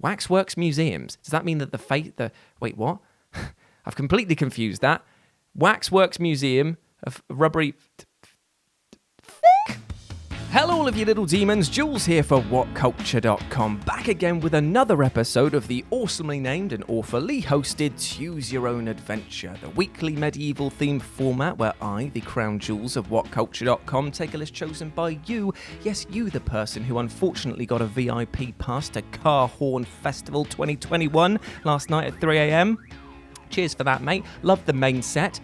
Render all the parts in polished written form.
Waxworks Museums. Does that mean that wait, what? I've completely confused that. Waxworks Museum of rubbery... Hello all of you little demons, Jules here for WhatCulture.com, back again with another episode of the awesomely named and awfully hosted Choose Your Own Adventure, the weekly medieval themed format where I, the crown jewels of WhatCulture.com, take a list chosen by you, yes you the person who unfortunately got a VIP pass to Car Horn Festival 2021 last night at 3 a.m. Cheers for that, mate. Love the main set.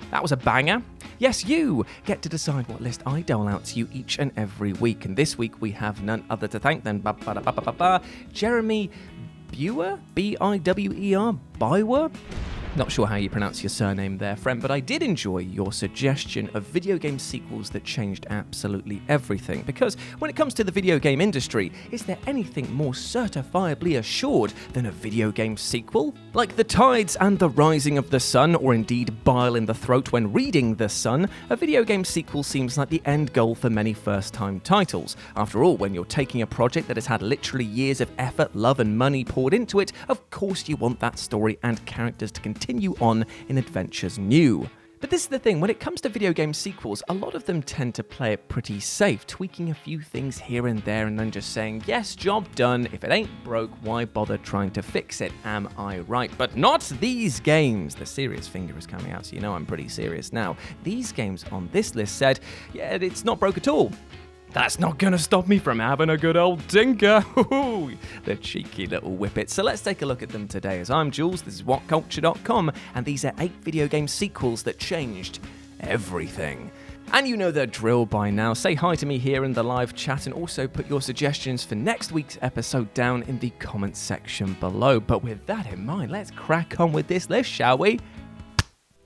That was a banger. Yes, you get to decide what list I dole out to you each and every week. And this week we have none other to thank than Jeremy Buer? B-I-W-E-R? Biwer? Not sure how you pronounce your surname there, friend, but I did enjoy your suggestion of video game sequels that changed absolutely everything. Because when it comes to the video game industry, is there anything more certifiably assured than a video game sequel? Like The Tides and the Rising of the Sun, or indeed Bile in the Throat when reading The Sun, a video game sequel seems like the end goal for many first-time titles. After all, when you're taking a project that has had literally years of effort, love and money poured into it, of course you want that story and characters to continue on in adventures new. But this is the thing, when it comes to video game sequels, a lot of them tend to play it pretty safe, tweaking a few things here and there and then just saying, yes, job done, if it ain't broke, why bother trying to fix it, am I right? But not these games. The serious finger is coming out, so you know I'm pretty serious now. These games on this list said, yeah, it's not broke at all. That's not going to stop me from having a good old tinker. The cheeky little whippet. So let's take a look at them today. As I'm Jules, this is WhatCulture.com, and these are 8 video game sequels that changed everything. And you know the drill by now. Say hi to me here in the live chat and also put your suggestions for next week's episode down in the comments section below. But with that in mind, let's crack on with this list, shall we?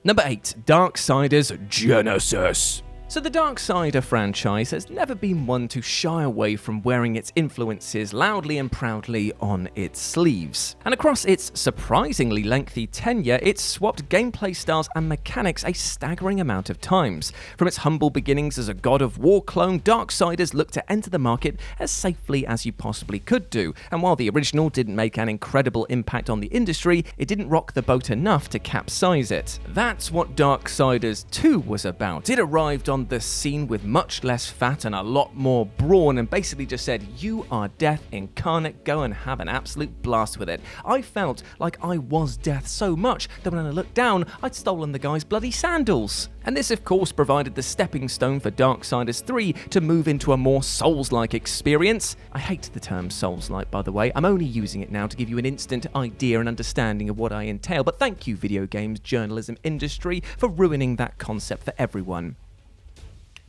Number 8, Darksiders Genosis. So the Darksider franchise has never been one to shy away from wearing its influences loudly and proudly on its sleeves. And across its surprisingly lengthy tenure, it's swapped gameplay styles and mechanics a staggering amount of times. From its humble beginnings as a God of War clone, Darksiders looked to enter the market as safely as you possibly could do. And while the original didn't make an incredible impact on the industry, it didn't rock the boat enough to capsize it. That's what Darksiders 2 was about. It arrived on the scene with much less fat and a lot more brawn and basically just said, you are death incarnate, go and have an absolute blast with it. I felt like I was death so much that when I looked down, I'd stolen the guy's bloody sandals. And this of course provided the stepping stone for Darksiders 3 to move into a more Souls-like experience. I hate the term Souls-like, by the way. I'm only using it now to give you an instant idea and understanding of what I entail, but thank you video games journalism industry for ruining that concept for everyone.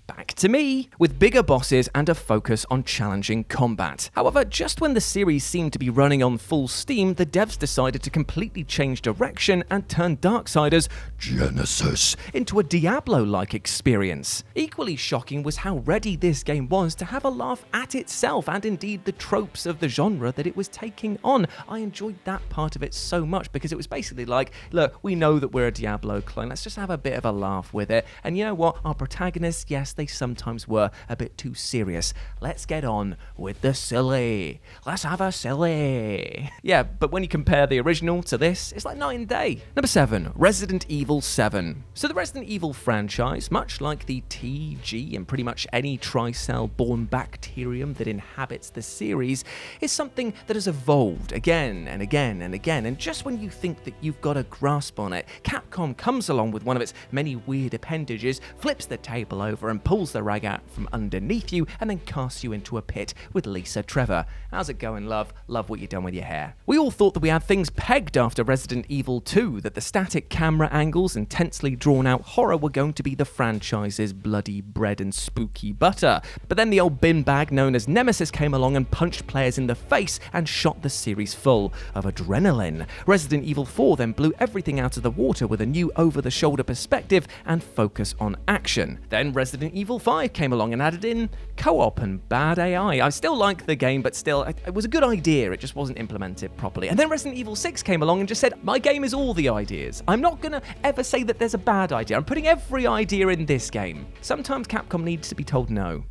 Back to me, with bigger bosses and a focus on challenging combat. However, just when the series seemed to be running on full steam, the devs decided to completely change direction and turn Darksiders Genosis into a Diablo-like experience. Equally shocking was how ready this game was to have a laugh at itself and indeed the tropes of the genre that it was taking on. I enjoyed that part of it so much because it was basically like, look, we know that we're a Diablo clone, let's just have a bit of a laugh with it. And you know what? Our protagonists, yes, they sometimes were a bit too serious. Let's get on with the silly. Let's have a silly. Yeah, but when you compare the original to this, it's like night and day. Number 7, Resident Evil 7. So the Resident Evil franchise, much like the TG and pretty much any tricell-born bacterium that inhabits the series, is something that has evolved again and again and again. And just when you think that you've got a grasp on it, Capcom comes along with one of its many weird appendages, flips the table over and pulls the rag out from underneath you and then casts you into a pit with Lisa Trevor. How's it going, love? Love what you've done with your hair. We all thought that we had things pegged after Resident Evil 2, that the static camera angles and tensely drawn out horror were going to be the franchise's bloody bread and spooky butter. But then the old bin bag known as Nemesis came along and punched players in the face and shot the series full of adrenaline. Resident Evil 4 then blew everything out of the water with a new over-the-shoulder perspective and focus on action. Then Resident Evil 5 came along and added in co-op and bad AI. I still like the game, but still, it was a good idea, it just wasn't implemented properly. And then Resident Evil 6 came along and just said, my game is all the ideas. I'm not gonna ever say that there's a bad idea. I'm putting every idea in this game. Sometimes Capcom needs to be told no.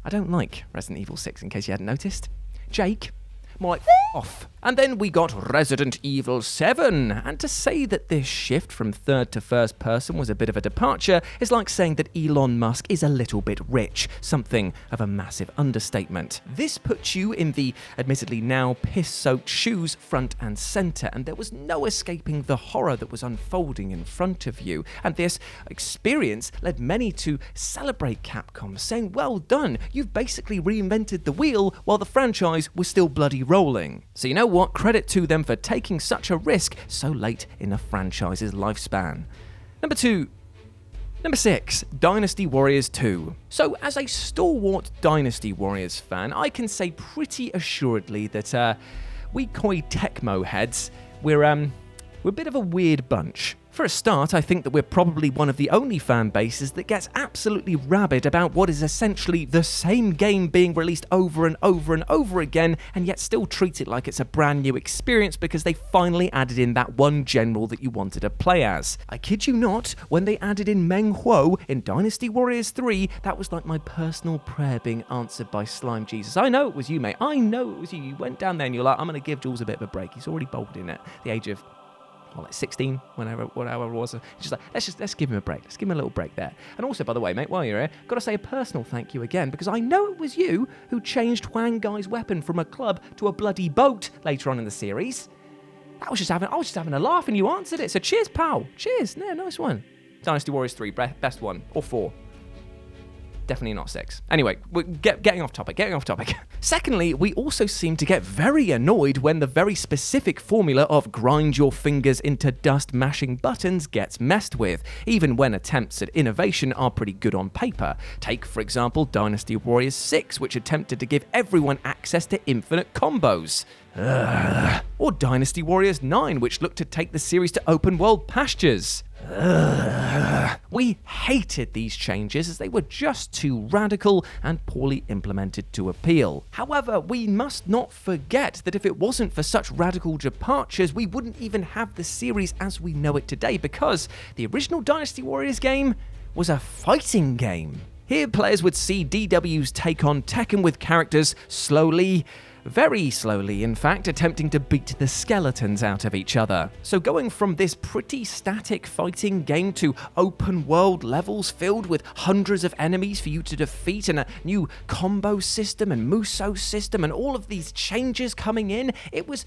I don't like Resident Evil 6, in case you hadn't noticed. Jake, more like off. And then we got Resident Evil 7. And to say that this shift from third to first person was a bit of a departure is like saying that Elon Musk is a little bit rich, something of a massive understatement. This puts you in the admittedly now piss-soaked shoes front and center, and there was no escaping the horror that was unfolding in front of you. And this experience led many to celebrate Capcom, saying, well done, you've basically reinvented the wheel while the franchise was still bloody rolling. So you know what? Credit to them for taking such a risk so late in a franchise's lifespan. Number 6, Dynasty Warriors 2. So as a stalwart Dynasty Warriors fan, I can say pretty assuredly that we Koi Tecmo heads, we're a bit of a weird bunch. For a start, I think that we're probably one of the only fan bases that gets absolutely rabid about what is essentially the same game being released over and over and over again, and yet still treat it like it's a brand new experience because they finally added in that one general that you wanted to play as. I kid you not, when they added in Meng Huo in Dynasty Warriors 3, that was like my personal prayer being answered by Slime Jesus. I know it was you, mate. I know it was you. You went down there and you're like, I'm going to give Jules a bit of a break. He's already bolted in at the age of like 16, whatever it was. Just like, let's give him a break. Let's give him a little break there. And also, by the way, mate, while you're here, got to say a personal thank you again, because I know it was you who changed Huang Gai's weapon from a club to a bloody boat later on in the series. I was just having a laugh and you answered it. So cheers, pal. Cheers. Yeah, nice one. Dynasty Warriors 3, best one. Or 4. Definitely not 6. Anyway, we're getting off topic. Secondly, we also seem to get very annoyed when the very specific formula of grind your fingers into dust mashing buttons gets messed with, even when attempts at innovation are pretty good on paper. Take, for example, Dynasty Warriors 6, which attempted to give everyone access to infinite combos. Or Dynasty Warriors 9, which looked to take the series to open world pastures. We hated these changes as they were just too radical and poorly implemented to appeal. However, we must not forget that if it wasn't for such radical departures, we wouldn't even have the series as we know it today, because the original Dynasty Warriors game was a fighting game. Here, players would see DW's take on Tekken with characters slowly, very slowly, in fact, attempting to beat the skeletons out of each other. So going from this pretty static fighting game to open world levels filled with hundreds of enemies for you to defeat, and a new combo system and Muso system and all of these changes coming in, it was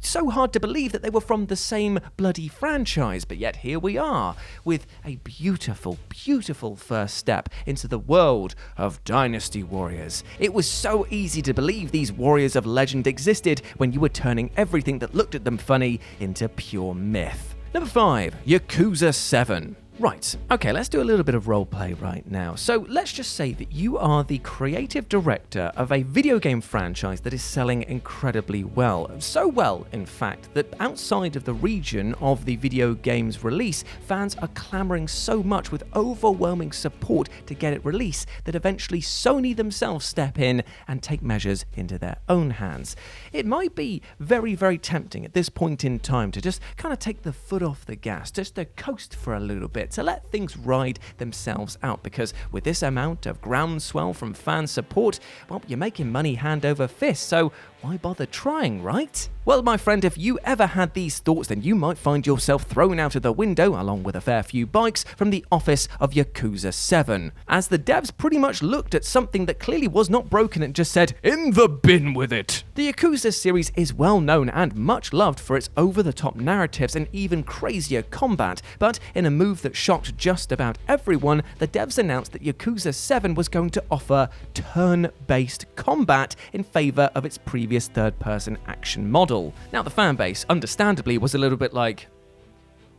so hard to believe that they were from the same bloody franchise. But yet here we are with a beautiful, beautiful first step into the world of Dynasty Warriors. It was so easy to believe these warriors of legend existed when you were turning everything that looked at them funny into pure myth. Number 5, Yakuza 7. Right, okay, let's do a little bit of roleplay right now. So let's just say that you are the creative director of a video game franchise that is selling incredibly well. So well, in fact, that outside of the region of the video game's release, fans are clamoring so much with overwhelming support to get it released that eventually Sony themselves step in and take measures into their own hands. It might be very, very tempting at this point in time to just kind of take the foot off the gas, just to coast for a little bit, to let things ride themselves out, because with this amount of groundswell from fan support, well, you're making money hand over fist, so why bother trying, right? Well, my friend, if you ever had these thoughts, then you might find yourself thrown out of the window, along with a fair few bikes, from the office of Yakuza 7, as the devs pretty much looked at something that clearly was not broken and just said, in the bin with it. The Yakuza series is well known and much loved for its over-the-top narratives and even crazier combat, but in a move that shocked just about everyone, the devs announced that Yakuza 7 was going to offer turn-based combat in favor of its previous third-person action model. Now, the fan base, understandably, was a little bit like,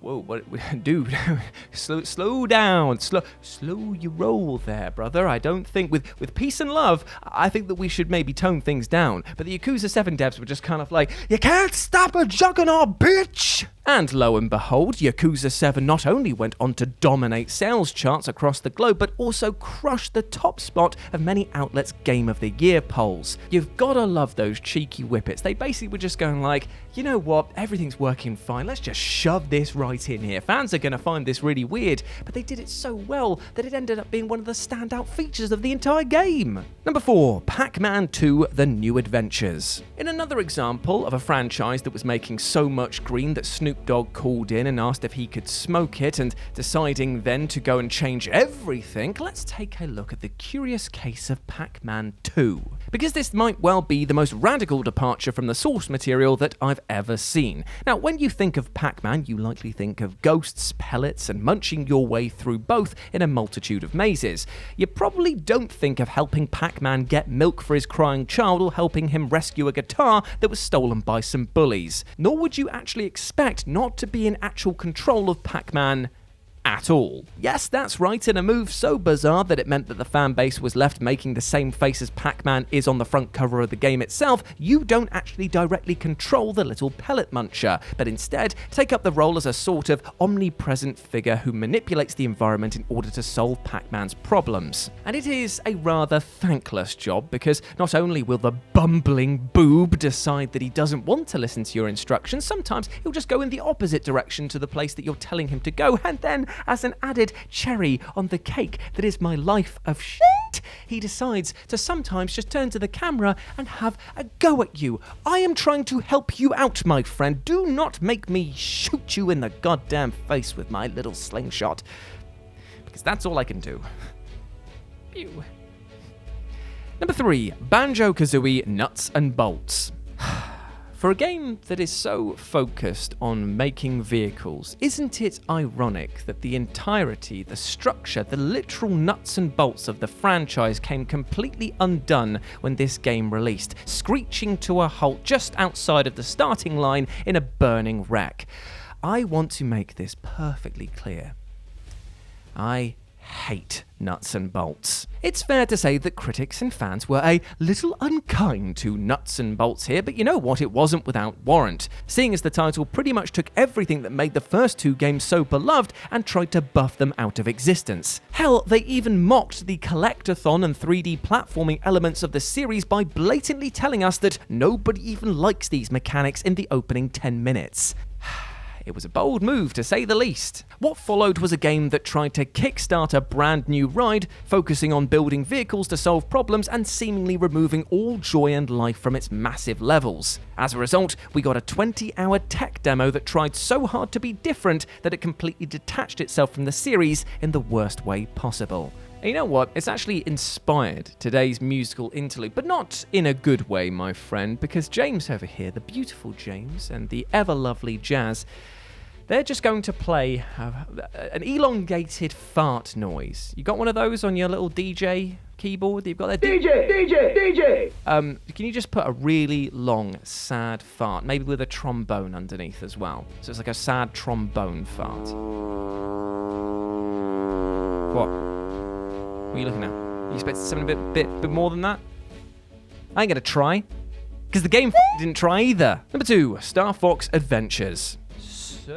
whoa, what, dude, slow down, slow your roll there, brother. I don't think, with peace and love, I think that we should maybe tone things down. But the Yakuza 7 devs were just kind of like, you can't stop a juggernaut, bitch! And lo and behold, Yakuza 7 not only went on to dominate sales charts across the globe, but also crushed the top spot of many outlets' Game of the Year polls. You've gotta love those cheeky whippets. They basically were just going like, you know what, everything's working fine, let's just shove this right in here. Fans are gonna find this really weird, but they did it so well that it ended up being one of the standout features of the entire game. Number 4, PacMan 2: The New Adventures. In another example of a franchise that was making so much green that Snoop Dogg called in and asked if he could smoke it, and deciding then to go and change everything, let's take a look at the curious case of PacMan 2. Because this might well be the most radical departure from the source material that I've ever seen. Now, when you think of PacMan, you likely think of ghosts, pellets, and munching your way through both in a multitude of mazes. You probably don't think of helping PacMan get milk for his crying child or helping him rescue a guitar that was stolen by some bullies. Nor would you actually expect not to be in actual control of PacMan at all. Yes, that's right, in a move so bizarre that it meant that the fan base was left making the same face as PacMan is on the front cover of the game itself, you don't actually directly control the little pellet muncher, but instead take up the role as a sort of omnipresent figure who manipulates the environment in order to solve PacMan's problems. And it is a rather thankless job, because not only will the bumbling boob decide that he doesn't want to listen to your instructions, sometimes he'll just go in the opposite direction to the place that you're telling him to go, and then as an added cherry on the cake that is my life of shit, he decides to sometimes just turn to the camera and have a go at you. I am trying to help you out, my friend. Do not make me shoot you in the goddamn face with my little slingshot, because that's all I can do. Pew. Number 3, Banjo-Kazooie Nuts and Bolts. For a game that is so focused on making vehicles, isn't it ironic that the entirety, the structure, the literal nuts and bolts of the franchise came completely undone when this game released, screeching to a halt just outside of the starting line in a burning wreck? I want to make this perfectly clear. I hate nuts and bolts. It's fair to say that critics and fans were a little unkind to nuts and bolts here, but you know what, it wasn't without warrant, seeing as the title pretty much took everything that made the first 2 games so beloved and tried to buff them out of existence. Hell, they even mocked the collectathon and 3D platforming elements of the series by blatantly telling us that nobody even likes these mechanics in the opening 10 minutes. It was a bold move, to say the least. What followed was a game that tried to kickstart a brand new ride, focusing on building vehicles to solve problems and seemingly removing all joy and life from its massive levels. As a result, we got a 20-hour tech demo that tried so hard to be different that it completely detached itself from the series in the worst way possible. And you know what? It's actually inspired today's musical interlude, but not in a good way, my friend, because James over here, the beautiful James, and the ever-lovely Jazz, they're just going to play an elongated fart noise. You got one of those on your little DJ keyboard that you've got there? DJ! Can you just put a really long, sad fart, maybe with a trombone underneath as well? So it's like a sad trombone fart. What? What are you looking at? You expect something a bit more than that? I ain't gonna try, because the game didn't try either. Number 2, Star Fox Adventures. So,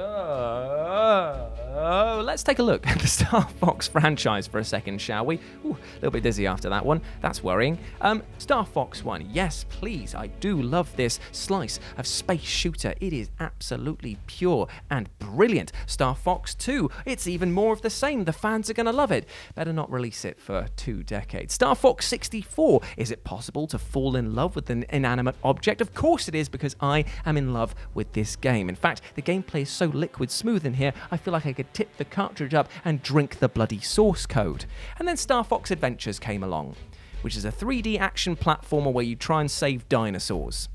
let's take a look at the Star Fox franchise for a second, shall we? Ooh, a little bit dizzy after that one. That's worrying. Star Fox 1. Yes, please. I do love this slice of space shooter. It is absolutely pure and brilliant. Star Fox 2. It's even more of the same. The fans are going to love it. Better not release it for 2 decades. Star Fox 64. Is it possible to fall in love with an inanimate object? Of course it is, because I am in love with this game. In fact, the gameplay is so liquid smooth in here, I feel like I could tip the cartridge up and drink the bloody source code. And then Star Fox Adventures came along, which is a 3D action platformer where you try and save dinosaurs.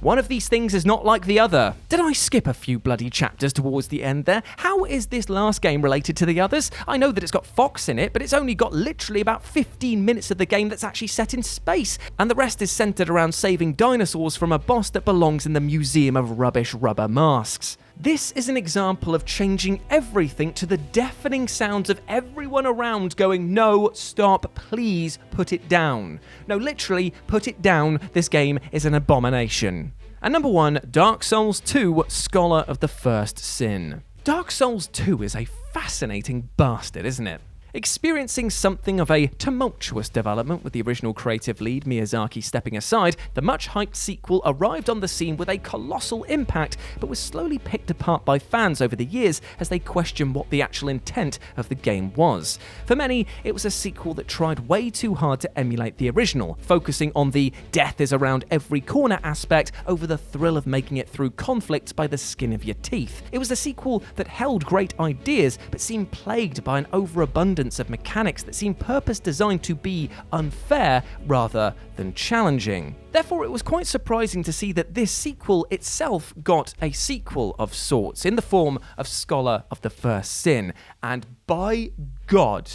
One of these things is not like the other. Did I skip a few bloody chapters towards the end there? How is this last game related to the others? I know that it's got Fox in it, but it's only got literally about 15 minutes of the game that's actually set in space, and the rest is centered around saving dinosaurs from a boss that belongs in the Museum of Rubbish Rubber Masks. This is an example of changing everything to the deafening sounds of everyone around going, no, stop, please put it down. No, literally, put it down. This game is an abomination. And number 1, Dark Souls 2, Scholar of the First Sin. Dark Souls 2 is a fascinating bastard, isn't it? Experiencing something of a tumultuous development with the original creative lead Miyazaki stepping aside, the much-hyped sequel arrived on the scene with a colossal impact, but was slowly picked apart by fans over the years as they questioned what the actual intent of the game was. For many, it was a sequel that tried way too hard to emulate the original, focusing on the death is around every corner aspect over the thrill of making it through conflicts by the skin of your teeth. It was a sequel that held great ideas, but seemed plagued by an overabundance of mechanics that seemed purpose-designed to be unfair rather than challenging. Therefore, it was quite surprising to see that this sequel itself got a sequel of sorts in the form of Scholar of the First Sin, and by God,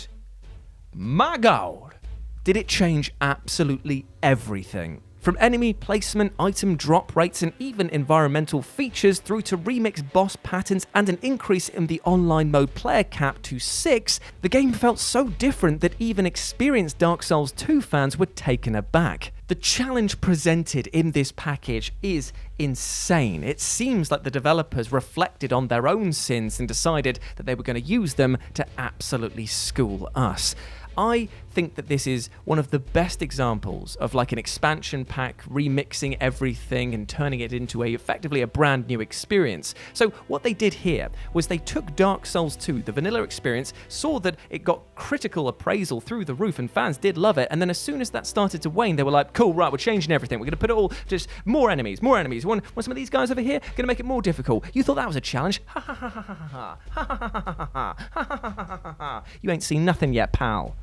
my God, did it change absolutely everything. From enemy placement, item drop rates, and even environmental features through to remixed boss patterns and an increase in the online mode player cap to 6, the game felt so different that even experienced Dark Souls 2 fans were taken aback. The challenge presented in this package is insane. It seems like the developers reflected on their own sins and decided that they were going to use them to absolutely school us. I think that this is one of the best examples of like an expansion pack remixing everything and turning it into effectively a brand new experience. So what they did here was they took Dark Souls 2, the vanilla experience, saw that it got critical appraisal through the roof and fans did love it, and then as soon as that started to wane, they were like, cool, right, we're changing everything. We're going to put it all, just more enemies. Want some of these guys over here? Going to make it more difficult. You thought that was a challenge? Ha ha ha ha ha ha ha ha ha ha ha ha. You ain't seen nothing yet, pal.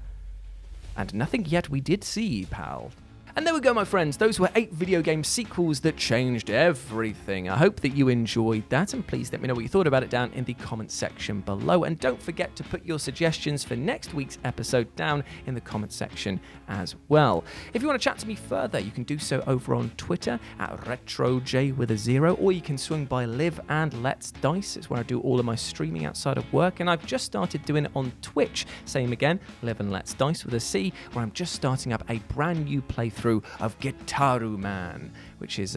And nothing yet we did see, pal. And there we go, my friends. Those were 8 video game sequels that changed everything. I hope that you enjoyed that, and please let me know what you thought about it down in the comment section below. And don't forget to put your suggestions for next week's episode down in the comment section as well. If you want to chat to me further, you can do so over on Twitter at RetroJ0, or you can swing by Live and Let's Dice. It's where I do all of my streaming outside of work, and I've just started doing it on Twitch. Same again, Live and Let's Dice with a C, where I'm just starting up a brand new playthrough of Gitaru Man, which is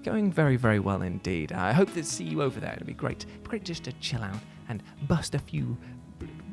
going very, very well indeed. I hope to see you over there. It'll be great just to chill out and bust a few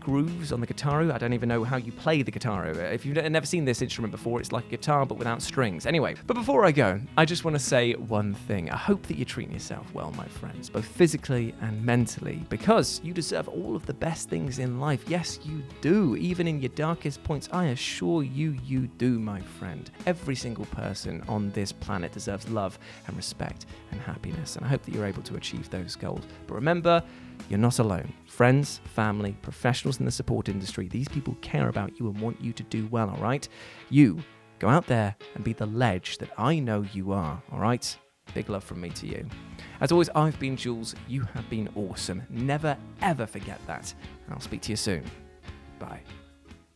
grooves on the Gitaru. I don't even know how you play the Gitaru. If you've never seen this instrument before, it's like a guitar but without strings. Anyway, but before I go, I just want to say one thing. I hope that you're treating yourself well, my friends, both physically and mentally, because you deserve all of the best things in life. Yes, you do. Even in your darkest points, I assure you, you do, my friend. Every single person on this planet deserves love and respect and happiness, and I hope that you're able to achieve those goals. But remember, you're not alone. Friends, family, professionals in the support industry, these people care about you and want you to do well, all right? You, go out there and be the ledge that I know you are, all right? Big love from me to you. As always, I've been Jules. You have been awesome. Never, ever forget that. And I'll speak to you soon. Bye.